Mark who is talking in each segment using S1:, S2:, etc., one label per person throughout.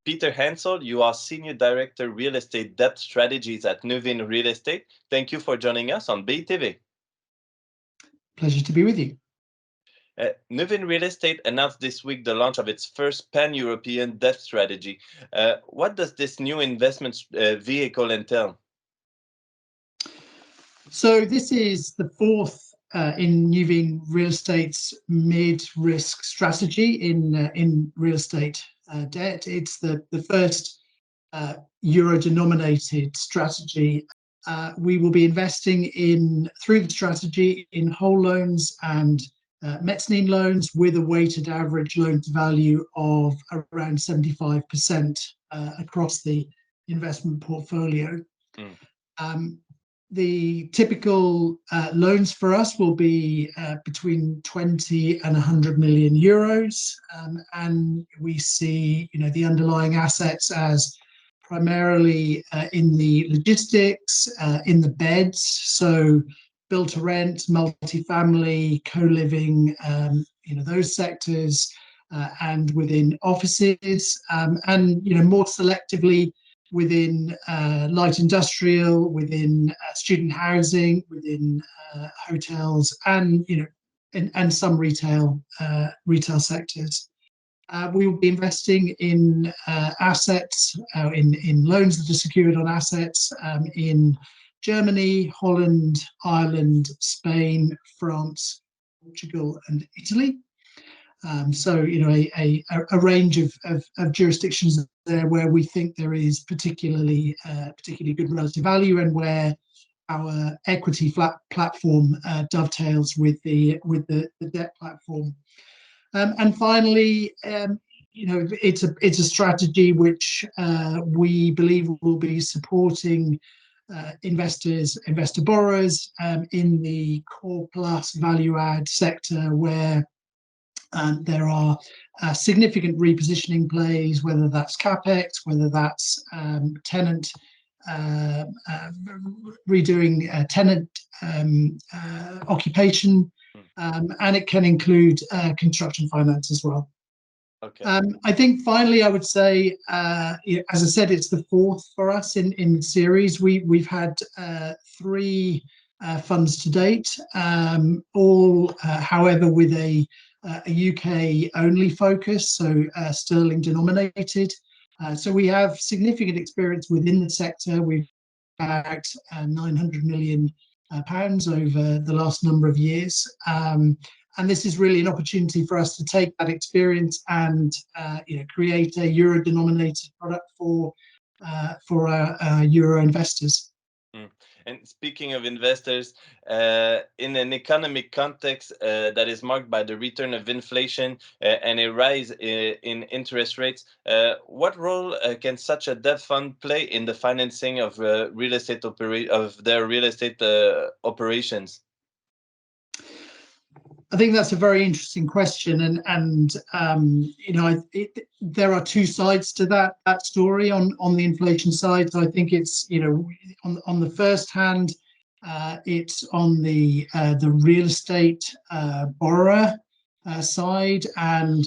S1: Peter Hansell, you are Senior Director Real Estate Debt Strategies at Nuveen Real Estate. Thank you for joining us on BiTV.
S2: Pleasure to be with you.
S1: Nuveen Real Estate announced this week the launch of its first pan-European debt strategy. What does this new investment vehicle entail?
S2: So this is the fourth in Nuveen Real Estate's mid-risk strategy in real estate debt. It's the first euro-denominated strategy. We will be investing through the strategy in whole loans and mezzanine loans with a weighted average loan to value of around 75% across the investment portfolio. The typical loans for us will be between 20 and 100 million euros, and we see the underlying assets as primarily in the logistics, in the beds, so built to rent, multifamily, co-living, those sectors, and within offices, and more selectively within light industrial, within student housing, within hotels, and and some retail sectors. We will be investing in assets, in loans that are secured on assets in Germany, Holland, Ireland, Spain, France, Portugal, and Italy. So a range of jurisdictions there where we think there is particularly good relative value, and where our equity platform dovetails with the debt platform. And finally, it's a strategy which we believe will be supporting investor borrowers in the core plus value add sector, where there are significant repositioning plays, whether that's capex, whether that's tenant redoing tenant occupation, and it can include construction finance as well.
S1: Okay.
S2: I think finally, I would say, as I said, it's the fourth for us in the series. We've had three funds to date, all, however, with a UK only focus, so sterling denominated. So we have significant experience within the sector. We've backed 900 million pounds over the last number of years. And this is really an opportunity for us to take that experience and create a euro denominated product for our euro investors.
S1: And speaking of investors, in an economic context that is marked by the return of inflation and a rise in interest rates, what role can such a debt fund play in the financing of their real estate operations?
S2: I think that's a very interesting question, and there are two sides to that story on the inflation side. So I think it's on the first hand, it's on the real estate borrower side, and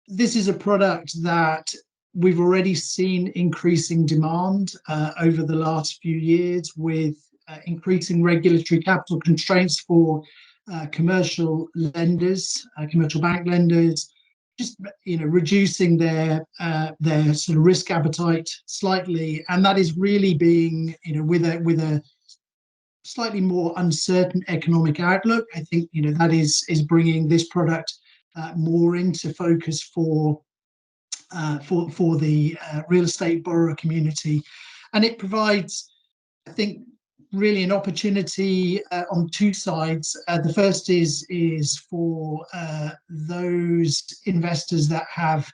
S2: this is a product that we've already seen increasing demand over the last few years, with increasing regulatory capital constraints for commercial lenders, commercial bank lenders, just reducing their sort of risk appetite slightly, and that is really being with a slightly more uncertain economic outlook. I think that is bringing this product more into focus for the real estate borrower community, and it provides, I think, really an opportunity on two sides. The first is for those investors that have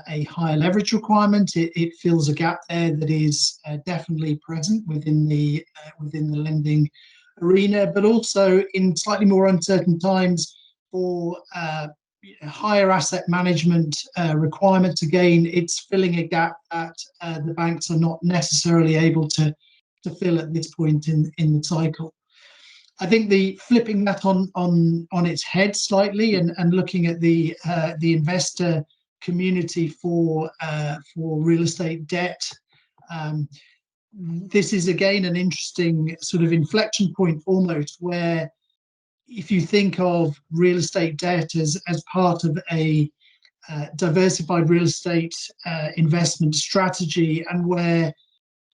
S2: a higher leverage requirement. It fills a gap there that is definitely present within the lending arena, but also in slightly more uncertain times for higher asset management requirements. Again, it's filling a gap that the banks are not necessarily able to fill at this point in the cycle. I think the flipping that on its head slightly and looking at the investor community for real estate debt. This is again an interesting sort of inflection point almost, where if you think of real estate debt as part of a diversified real estate investment strategy, and where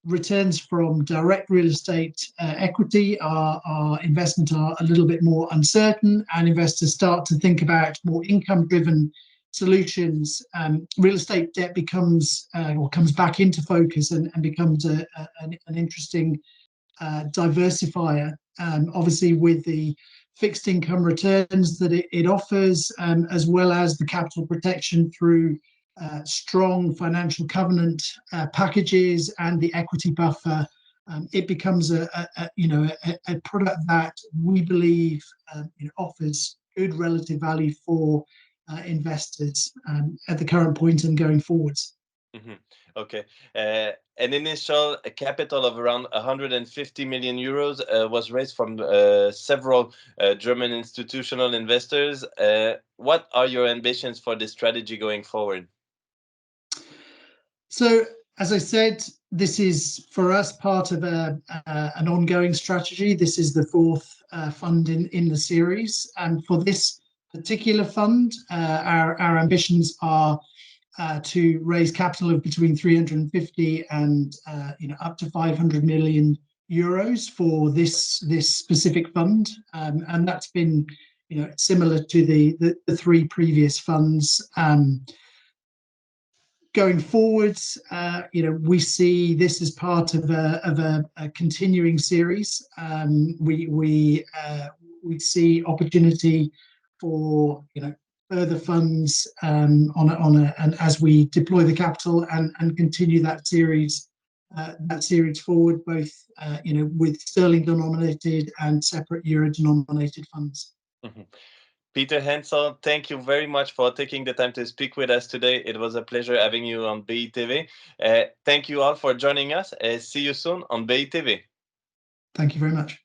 S2: returns from direct real estate equity are investment are a little bit more uncertain, and investors start to think about more income-driven solutions, real estate debt becomes or comes back into focus and becomes an interesting diversifier. Obviously, with the fixed income returns that it offers, as well as the capital protection through strong financial covenant packages and the equity buffer, it becomes a product that we believe offers good relative value for investors at the current point and going forwards.
S1: Mhm. Okay. An initial capital of around 150 million euros was raised from several German institutional investors. What are your ambitions for this strategy going forward?
S2: So, as I said, this is for us part of an ongoing strategy. This is the fourth fund in the series, and for this particular fund, our ambitions are to raise capital of between 350 and up to 500 million euros for this specific fund, and that's been similar to the three previous funds. Going forwards, we see this as part of a continuing series. We see opportunity for further funds and as we deploy the capital and continue that series forward, both with sterling denominated and separate euro denominated funds.
S1: Mhm. Peter Hansell, thank you very much for taking the time to speak with us today. It was a pleasure having you on BiTV. Thank you all for joining us. See you soon on BiTV.
S2: Thank you very much.